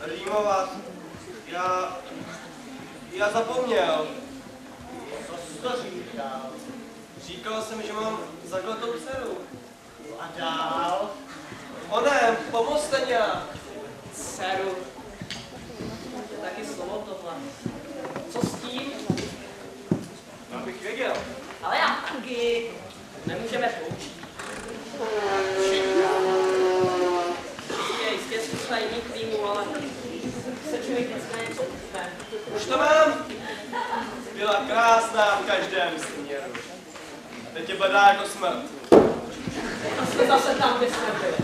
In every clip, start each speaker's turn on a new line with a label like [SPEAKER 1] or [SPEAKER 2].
[SPEAKER 1] rýmovat. Já zapomněl.
[SPEAKER 2] Co jsi to říkal?
[SPEAKER 1] Říkal jsem, že mám zakletou dceru.
[SPEAKER 2] A dál?
[SPEAKER 1] Onem, pomozte nějak.
[SPEAKER 3] Dceru. To je taky slovo tohle. Co s tím?
[SPEAKER 1] Abych věděl.
[SPEAKER 3] Ale já taky. Nemůžeme poučit. Jistě zkusila jiný klímu, ale se člověk vždycky na něco uchne.
[SPEAKER 1] Už to mám. Byla krásná v každém směru. Teď je bledá jako smrt.
[SPEAKER 3] A jsme zase tam, kde jsme byli.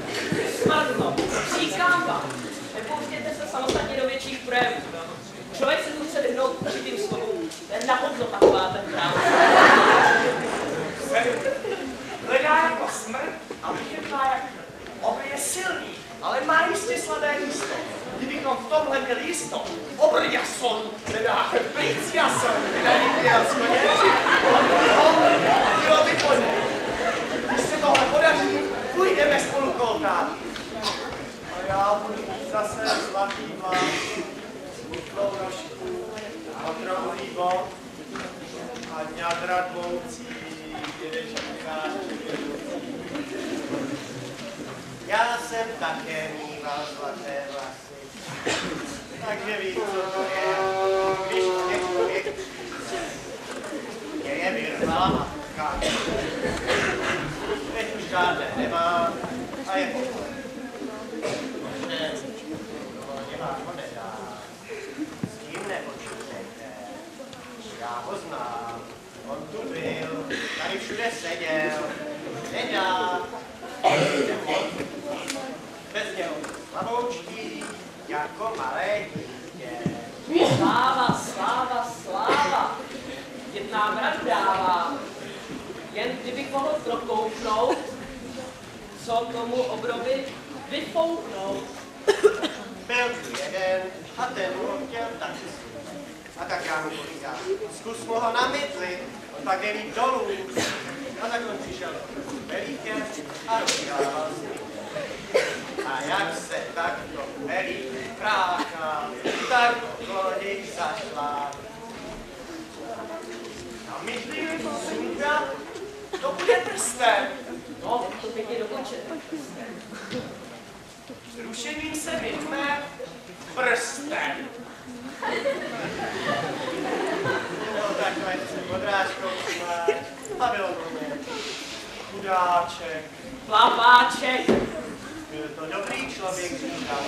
[SPEAKER 3] Smrdno. Říkám vám. Nepouštějte se samostatně do větších projevů. Člověk se tu chce vyhnout určitým slovům. To je nahodno taková ten právě.
[SPEAKER 4] Hledá jako smrt a vychvětlá jak obr je silný, ale má jistě slabé místo. Kdybychom v tomhle měli jisto, obr jason, nedá plíc jason, nedá jason, bylo by koně. Když se tohle podaří, půjdeme spolu kolkat.
[SPEAKER 2] A já budu zase zlatý vlák, smutlou nožku, okrouhlý bod a ňadra dvoucí, dědečka. Já jsem také mýval zlaté vlasy, takže víš, co to je, když člověk je vyrvala matka. Teď už žádné nemá a je pokoje. Možná to vám ho nedá. S tím nepočítejte. Já ho znám. On tu byl, tady všude seděl. Nedá. Bez něho slavoučtí, jako malé dítě.
[SPEAKER 3] Sláva, sláva, sláva. Dět nám radu dává. Jen kdybych mohl prokouknout, co tomu obrovi vyfouknout.
[SPEAKER 2] Byl tu jeden a ten mu chtěl taky služit. A tak já mu povídám, zkus mu ho namydlit, on pak jde líp dolů. A tak on přišel do velíke a rozhrával s ním. A jak se takto velík kráká, tak loď zašla.
[SPEAKER 4] Namydlí sunda, to bude prsten.
[SPEAKER 3] No, to pěkně dokončit.
[SPEAKER 4] Zrušením se vytme prsten.
[SPEAKER 2] No takhle se podrážkou přimáš a bylo to mě. Chudáček.
[SPEAKER 3] Plaváček.
[SPEAKER 2] Byl to dobrý člověk, říkal.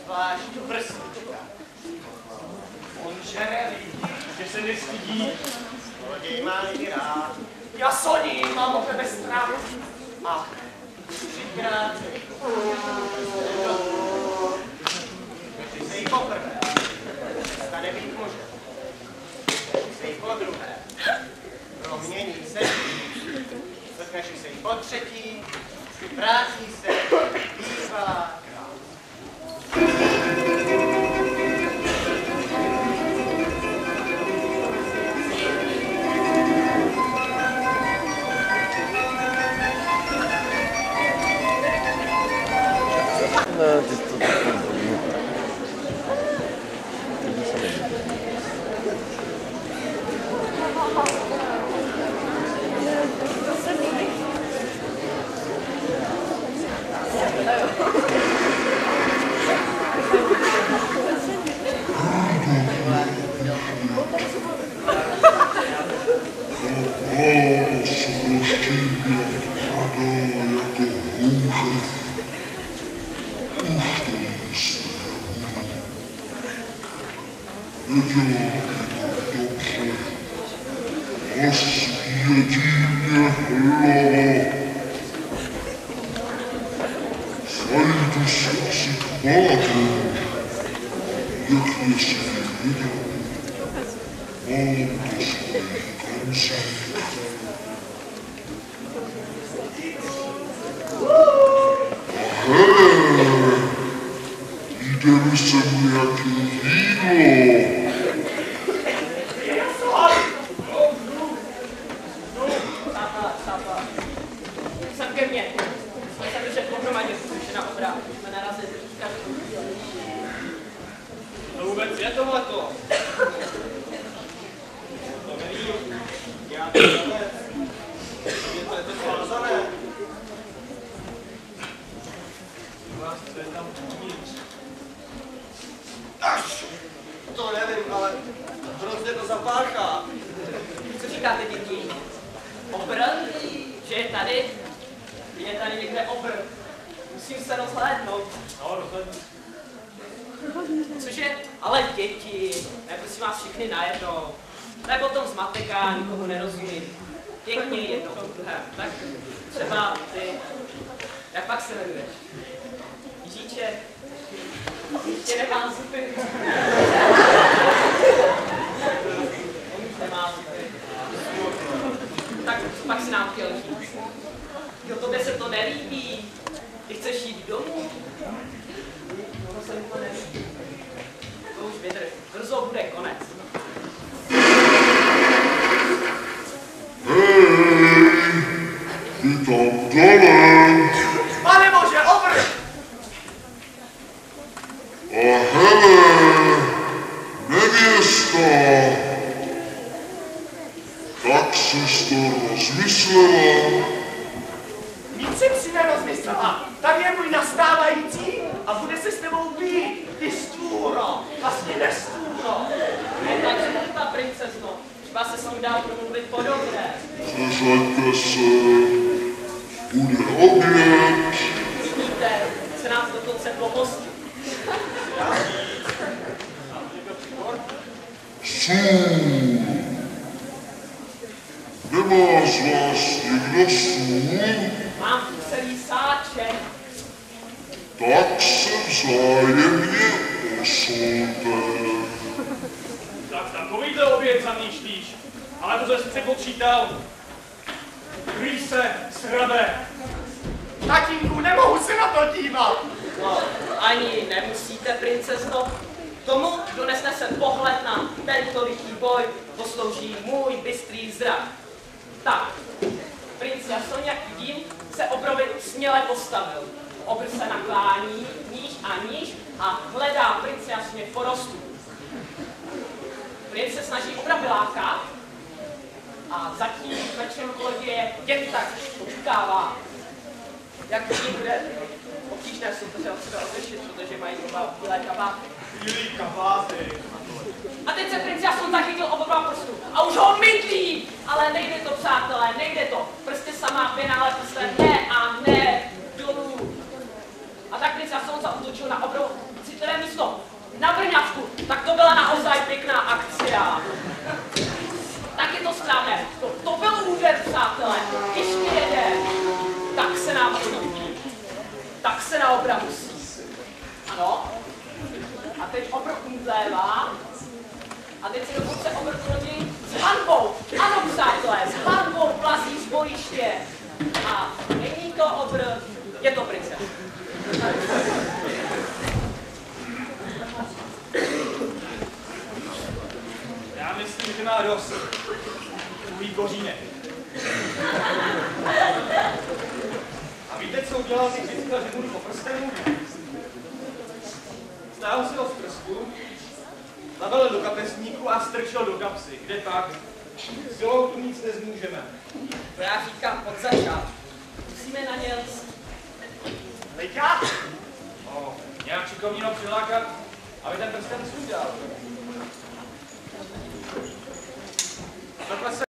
[SPEAKER 2] Zvlášť prstíka.
[SPEAKER 4] On žere lidi, že se nestydí.
[SPEAKER 2] Zloděj má lidi rád.
[SPEAKER 4] Já soní, mám o tebe strach.
[SPEAKER 2] A třikrát když se jí poprvé stane být mužem, když se jí podruhé promění se, když se jí potřetí, vrátí se bývalá král.
[SPEAKER 3] Sem ke mně. Jsme se držet pohromadě, protože na obrát. Jsme narazili.
[SPEAKER 1] je tohleto? To nevím. Já to nevím. Je to svázané. Co je tam uvnitř? Až! To nevím, ale hrozně to zapáchá.
[SPEAKER 3] Co říkáte, děti? Obr? Že je tady? Je tady někde obr. Musím se rozhlédnout.
[SPEAKER 1] No, rozhlednu.
[SPEAKER 3] Cože? Ale děti, ne, prosím vás všechny najednou. To je potom zmatek a nikomu nerozumím. Pěkně je to. Tak třeba ty, jak pak se jmenuješ? Jiříček? Ještě nemá zuby. On už nemá zuby. Tak pak si nám chtěl říct. Jo, tobě se to nelíbí. Ty chceš jít domů? To se mi to nelíbí. To už vydrž. Brzo bude konec.
[SPEAKER 5] Ty tam dole!
[SPEAKER 4] Pane Bože, obr!
[SPEAKER 5] A hele, nevěsta! Tak ses to rozmyslela?
[SPEAKER 4] Nic jsem si nerozmyslela. Tady je můj nastávající a bude se s tebou být. Ty stvůro, vlastně nestvůro.
[SPEAKER 3] Ne, takže ta princezno. Třeba se s ním dá promluvit podobně.
[SPEAKER 5] Přeřaďte se, bude oběd.
[SPEAKER 3] Vidíte, se nás dokonce pohostí.
[SPEAKER 5] Sůl. Nemá z vás někdo sůl?
[SPEAKER 3] Mám tu celý sáček.
[SPEAKER 5] Tak se vzájemně osoulte.
[SPEAKER 1] Tak takovýhle oběd zamýšlíš. Ale to jsi přepočítal. Kryj se, srabe.
[SPEAKER 4] Tatínku, nemohu se na to dívat.
[SPEAKER 3] No, ani nemusíte, princezno. Tomu, kdo nesnese pohled na tento lichý boj, poslouží můj bystrý zrak. Tak, princ Jason, jak vidím, se obrovi směle postavil. Obr se naklání níž a níž a hledá princ Jasně v porostu. Princ se snaží obra vylákat a zatím večer kolegie jen tak očekává. Jak vidím, bude obtížné soupeře od sebe odlišit, protože mají oba bílé kabáty.
[SPEAKER 1] Bílý kabáty.
[SPEAKER 3] A teď se princ Jason zachytil oba prstů a už ho mydlí! Ale nejde to, přátelé, nejde to. Prsty samá pěna, ale prstem ne a ne dolů. A tak princ Jason zaútočil na obrovou citlivé místo. Na brňavku. Tak to byla naozaj pěkná akcia. Tak je to správné. To byl úder, přátelé. Ještě jeden. Tak se nám hodí. Tak se na obra musí. Ano. A teď obr umdlévá. A teď se dokonce obr kloní s hanbou. Ano, přátelé, s hanbou plazí z bojiště. A není to obr, je to prince.
[SPEAKER 1] Já myslím, že má dost. Tvůj kořínek. A víte, co udělal, když říkal, že budu po prstenu? Stáhl si ho z prstu, zabalil do kapesníku a strčil do kapsy. Kde tak? Silou tu nic nezmůžeme.
[SPEAKER 3] To já říkám od začátku. Musíme na ně líst.
[SPEAKER 4] Liďa?
[SPEAKER 1] No, nějak šikovního přilákat, aby ten prsten sundal. Takhle se